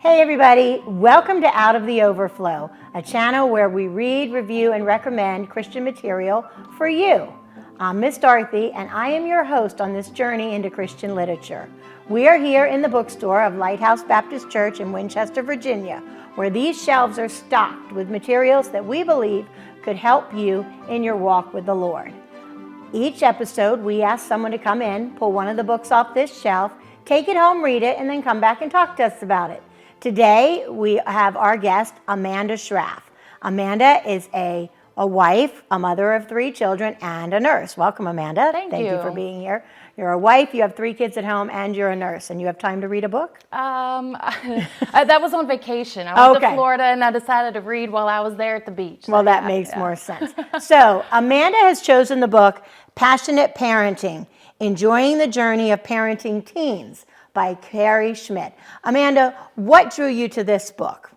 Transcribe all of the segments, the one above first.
Hey everybody, welcome to Out of the Overflow, a channel where we read, review, and recommend Christian material for you. I'm Miss Dorothy, and I am your host on this journey into Christian literature. We are here in the bookstore of Lighthouse Baptist Church in Winchester, Virginia, where these shelves are stocked with materials that we believe could help you in your walk with the Lord. Each episode, we ask someone to come in, pull one of the books off this shelf, take it home, read it, and then come back and talk to us about it. Today, we have our guest, Amanda Schraff. Amanda is a wife, a mother of 3 children, and a nurse. Welcome, Amanda. Thank you for being here. You're a wife, you have 3 kids at home, and you're a nurse, and you have time to read a book? That was on vacation. I went to Florida, and I decided to read while I was there at the beach. Well, that makes more sense. So, Amanda has chosen the book, Passionate Parenting, Enjoying the Journey of Parenting Teens by Cary Schmidt. Amanda, what drew you to this book?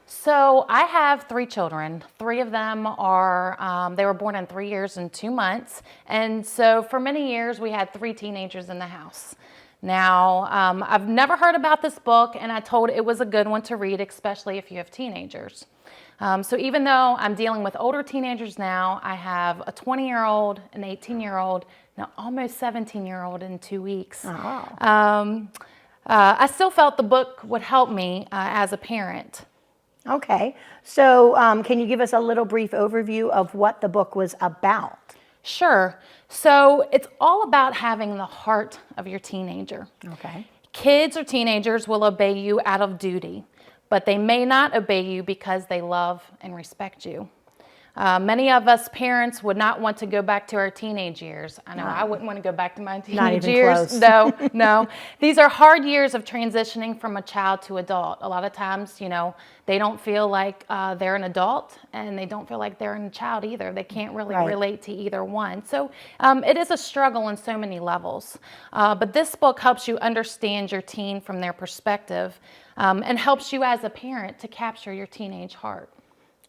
So I have 3 children. 3 of them are, they were born in 3 years and 2 months. And so for many years, we had 3 teenagers in the house. Now, I've never heard about this book, and I told it was a good one to read, especially if you have teenagers. So even though I'm dealing with older teenagers now, I have a 20-year-old, an 18-year-old, now almost 17-year-old in 2 weeks. Oh. I still felt the book would help me as a parent. Okay. So can you give us a little brief overview of what the book was about? Sure. So it's all about having the heart of your teenager. Okay. Kids or teenagers will obey you out of duty, but they may not obey you because they love and respect you. Many of us parents would not want to go back to our teenage years. I know I wouldn't want to go back to my teenage years. Close. No. These are hard years of transitioning from a child to adult. A lot of times, they don't feel like they're an adult, and they don't feel like they're a child either. They can't really relate to either one. So it is a struggle on so many levels. But this book helps you understand your teen from their perspective, and helps you as a parent to capture your teenage heart.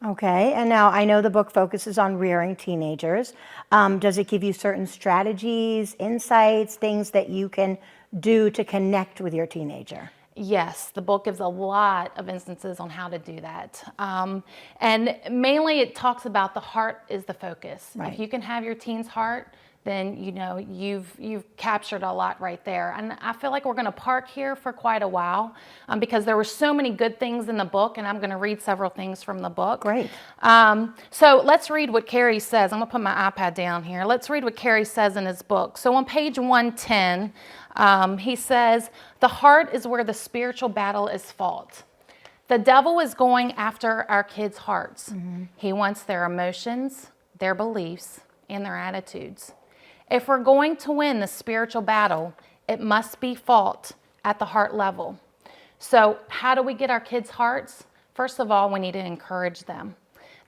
Okay, and now I know the book focuses on rearing teenagers. Does it give you certain strategies, insights, things that you can do to connect with your teenager? Yes, the book gives a lot of instances on how to do that. And mainly it talks about the heart is the focus. Right. If you can have your teen's heart, then you've captured a lot right there. And I feel like we're going to park here for quite a while because there were so many good things in the book, and I'm going to read several things from the book. Great. So let's read what Cary says. I'm going to put my iPad down here. Let's read what Cary says in his book. So on page 110, he says, "The heart is where the spiritual battle is fought. The devil is going after our kids' hearts. Mm-hmm. He wants their emotions, their beliefs, and their attitudes. If we're going to win the spiritual battle, it must be fought at the heart level." So how do we get our kids' hearts? First of all, we need to encourage them.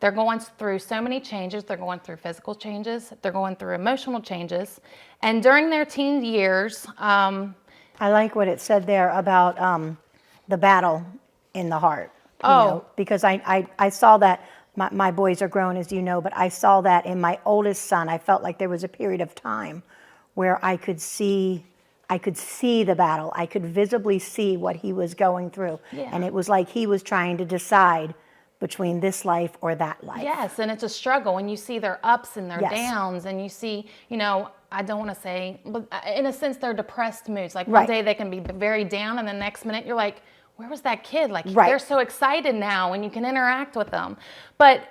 They're going through so many changes. They're going through physical changes. They're going through emotional changes. And during their teen years... I like what it said there about the battle in the heart. Because I saw that. My boys are grown, as you know, but I saw that in my oldest son. I felt like there was a period of time where I could see the battle. I could visibly see what he was going through. Yeah. And it was like he was trying to decide between this life or that life. Yes, and it's a struggle. And you see their ups and their downs, and you see, I don't want to say, but in a sense, they're depressed moods. Like one day they can be very down, and the next minute you're like, where was that kid? Like they're so excited now, and you can interact with them. But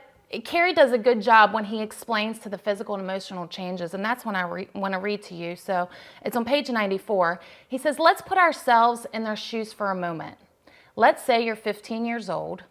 Cary does a good job when he explains to the physical and emotional changes, and that's when I want to read to you. So it's on page 94. He says, "Let's put ourselves in their shoes for a moment. Let's say you're 15 years old.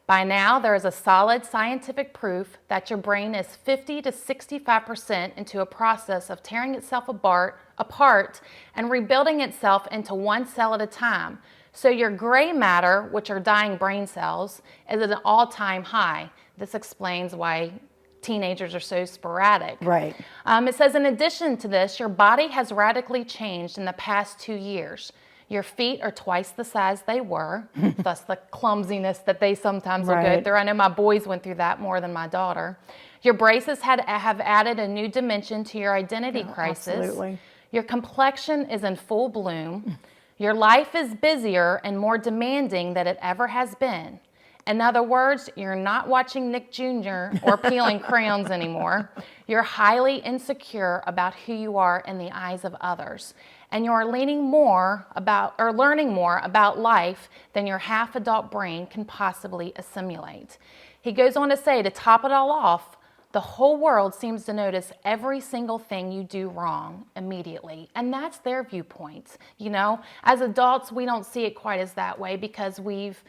By now, there is a solid scientific proof that your brain is 50 to 65% into a process of tearing itself apart and rebuilding itself into one cell at a time. So your gray matter, which are dying brain cells, is at an all-time high." This explains why teenagers are so sporadic. Right. It says, "In addition to this, your body has radically changed in the past 2 years. Your feet are twice the size they were," thus the clumsiness that they sometimes will go through. I know my boys went through that more than my daughter. "Your braces have added a new dimension to your identity crisis. Absolutely. Your complexion is in full bloom. Your life is busier and more demanding than it ever has been. In other words, you're not watching Nick Jr. or peeling crayons anymore. You're highly insecure about who you are in the eyes of others. And you're learning more about life than your half-adult brain can possibly assimilate. He goes on to say, to top it all off, the whole world seems to notice every single thing you do wrong immediately. And that's their viewpoint. You know, as adults, we don't see it quite as that way because we've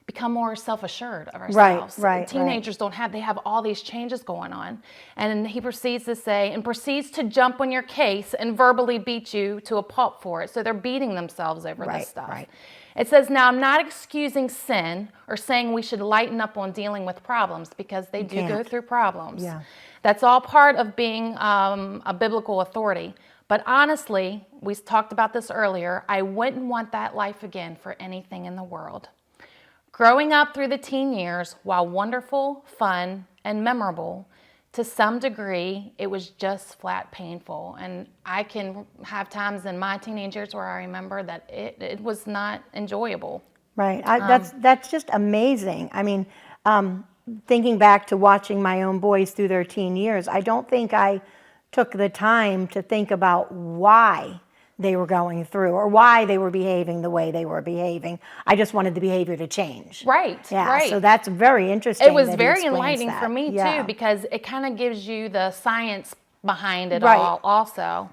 become more self-assured of ourselves. Right. Teenagers don't have, they have all these changes going on. And he proceeds to say, and proceeds to jump on your case and verbally beat you to a pulp for it. So they're beating themselves over this stuff. Right. It says, now I'm not excusing sin or saying we should lighten up on dealing with problems because they do go through problems. Yeah. That's all part of being a biblical authority. But honestly, we talked about this earlier, I wouldn't want that life again for anything in the world. Growing up through the teen years, while wonderful, fun, and memorable, to some degree, it was just flat painful. And I can have times in my teenage years where I remember that it was not enjoyable. Right. That's just amazing. I mean, thinking back to watching my own boys through their teen years, I don't think I took the time to think about why they were going through or why they were behaving the way they were behaving. I just wanted the behavior to change. Right. So that's very interesting. It was very enlightening for me too, because it kind of gives you the science behind it all also.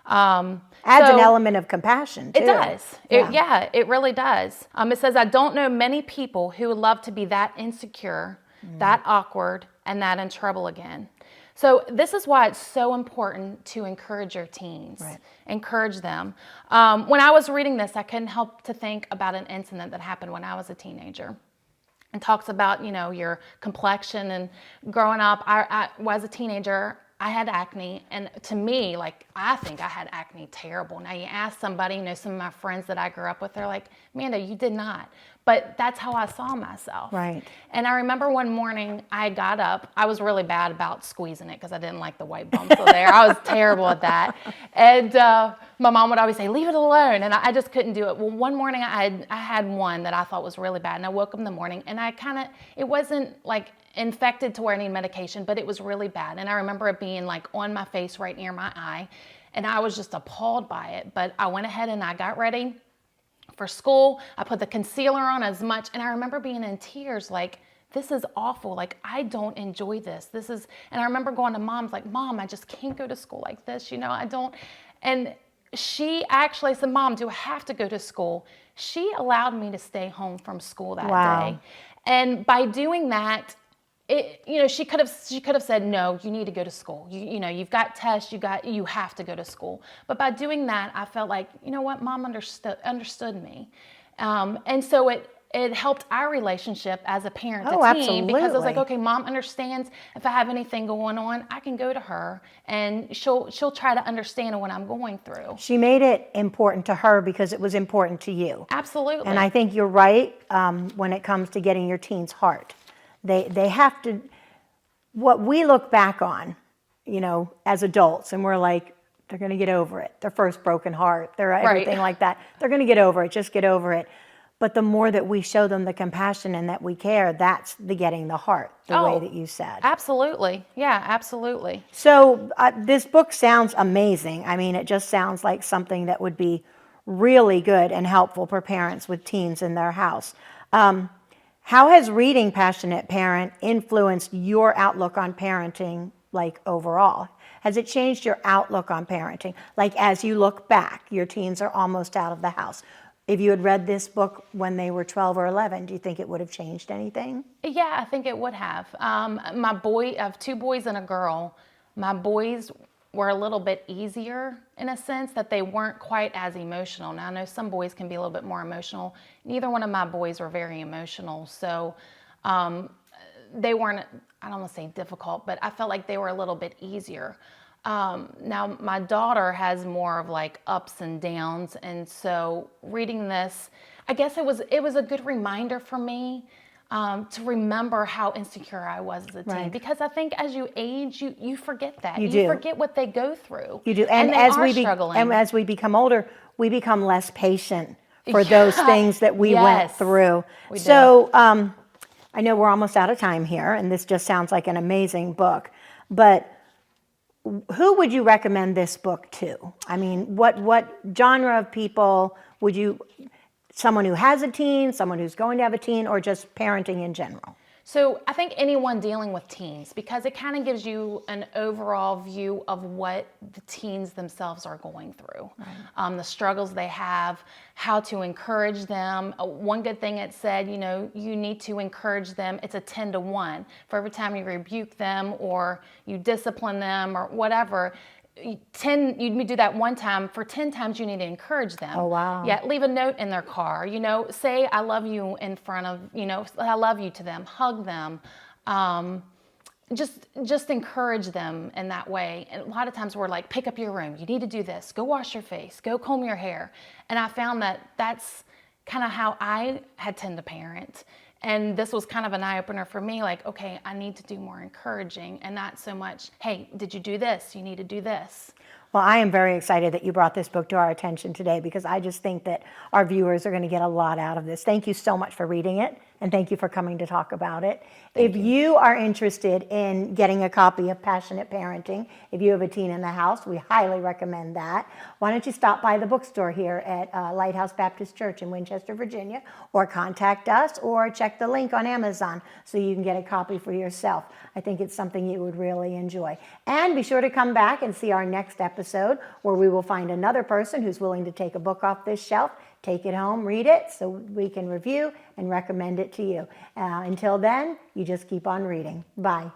Adds an element of compassion too. It does. It really does. It says, I don't know many people who would love to be that insecure, that awkward, and that in trouble again. So this is why it's so important to encourage your teens. Right. Encourage them. When I was reading this, I couldn't help to think about an incident that happened when I was a teenager. And talks about, you know, your complexion and growing up. I was a teenager. I had acne, and to me, like, I think I had acne terrible. Now you ask somebody, you know, some of my friends that I grew up with, they're like, Amanda, you did not. But that's how I saw myself. Right. And I remember one morning I got up. I was really bad about squeezing it because I didn't like the white bumps there. I was terrible at that. And my mom would always say, leave it alone. And I just couldn't do it. Well, one morning I had one that I thought was really bad. And I woke up in the morning and it wasn't like infected to where I need medication, but it was really bad. And I remember it being like on my face right near my eye. And I was just appalled by it. But I went ahead and I got ready for school. I put the concealer on as much. And I remember being in tears like, this is awful. Like, I don't enjoy this. And I remember going to Mom's like, Mom, I just can't go to school like this. You know, I don't. And she actually said, Mom, do I have to go to school? She allowed me to stay home from school that day. And by doing that, she could have said, no, you need to go to school. You know, you've got tests, you have to go to school. But by doing that, I felt like, you know what, Mom understood me. And so it helped our relationship as a parent to teen. Absolutely. Because I was like, okay, Mom understands if I have anything going on, I can go to her and she'll try to understand what I'm going through. She made it important to her because it was important to you. Absolutely. And I think you're right when it comes to getting your teen's heart. They have to, what we look back on, you know, as adults, and we're like, they're going to get over it. Their first broken heart, they're everything like that. They're going to get over it, just get over it. But the more that we show them the compassion and that we care, that's the getting the heart, the way that you said. Absolutely. Yeah, absolutely. So this book sounds amazing. I mean, it just sounds like something that would be really good and helpful for parents with teens in their house. How has reading Passionate Parent influenced your outlook on parenting, like overall? Has it changed your outlook on parenting? Like as you look back, your teens are almost out of the house. If you had read this book when they were 12 or 11, do you think it would have changed anything? Yeah, I think it would have. I have two boys and a girl. My boys were a little bit easier in a sense that they weren't quite as emotional. Now, I know some boys can be a little bit more emotional. Neither one of my boys were very emotional. So they weren't, I don't want to say difficult, but I felt like they were a little bit easier. Now, my daughter has more of like ups and downs. And so reading this, I guess it was a good reminder for me to remember how insecure I was as a teen. Right. Because I think as you age, you forget that. You do. Forget what they go through. You do. And they are struggling. And as we become older, we become less patient for those things that we went through. We do. So I know we're almost out of time here, and this just sounds like an amazing book. But who would you recommend this book to? I mean, what genre of people would you, someone who has a teen, someone who's going to have a teen, or just parenting in general? So I think anyone dealing with teens, because it kind of gives you an overall view of what the teens themselves are going through, the struggles they have, how to encourage them. One good thing it said, you know, you need to encourage them. It's a 10-to-1. For every time you rebuke them or you discipline them or whatever, you do that one time. For 10 times, you need to encourage them. Oh, wow. Yeah, leave a note in their car. You know, say I love you in front of, you know, I love you to them. Hug them. Just encourage them in that way. And a lot of times we're like, pick up your room. You need to do this. Go wash your face. Go comb your hair. And I found that that's kind of how I had tend to parent. And this was kind of an eye-opener for me, like, okay, I need to do more encouraging and not so much, hey, did you do this? You need to do this. Well, I am very excited that you brought this book to our attention today, because I just think that our viewers are going to get a lot out of this. Thank you so much for reading it, and thank you for coming to talk about it. If you are interested in getting a copy of Passionate Parenting, if you have a teen in the house, we highly recommend that. Why don't you stop by the bookstore here at Lighthouse Baptist Church in Winchester, Virginia, or contact us, or check the link on Amazon so you can get a copy for yourself. I think it's something you would really enjoy. And be sure to come back and see our next episode, where we will find another person who's willing to take a book off this shelf, take it home, read it, so we can review and recommend it to you. Until then, you just keep on reading. Bye.